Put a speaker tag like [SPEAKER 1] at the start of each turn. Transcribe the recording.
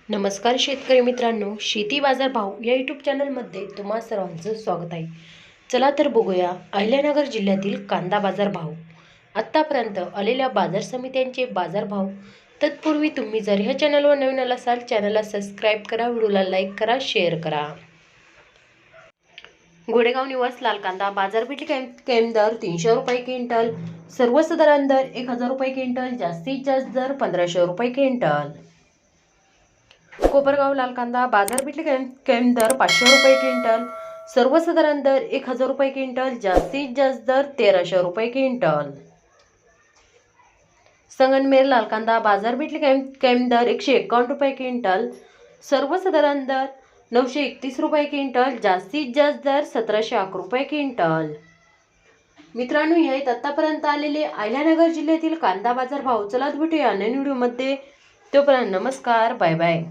[SPEAKER 1] नमस्कार शेतकरी मित्रांनो, शेती बाजार भाव या यूट्यूब चॅनलमध्ये तुम्हा सर्वांचं स्वागत आहे। चला तर बघूया अहिल्यानगर जिल्ह्यातील कांदा बाजार भाव, आत्तापर्यंत आलेल्या बाजार समित्यांचे बाजार भाव। तत्पूर्वी तुम्ही जर ह्या चॅनलवर नवीन असाल, चॅनलला सबस्क्राईब करा, व्हिडिओला लाईक करा, शेअर करा। गोडेगाव निवास लाल कांदा बाजारपेठ कैम दर 300 रुपये क्विंटल, सर्वसाधारण दर 1000 रुपये क्विंटल, जास्तीत जास्त दर 1500 रुपये क्विंटल। कोपरगाव लाल कांदा बाजारपेठ कैम दर 500 रुपये क्विंटल, सर्वसाधारण दर 1000 रुपये क्विंटल, जास्तीत जास्त दर 1300 रुपये क्विंटल। संगमनेर लाल कांदा बाजारपेठ कैम दर 151 रुपये क्विंटल, सर्वसाधारण दर 931 रुपये क्विंटल, जास्तीत जास्त दर 1711 रुपये क्विंटल। मित्रांनो, हे आहेत आतापर्यंत आलेले अहिल्यानगर जिल्ह्यातील कांदा बाजार भाव। चला भेटूया नवीन व्हिडिओमध्ये, तोपर्यंत नमस्कार, बाय बाय।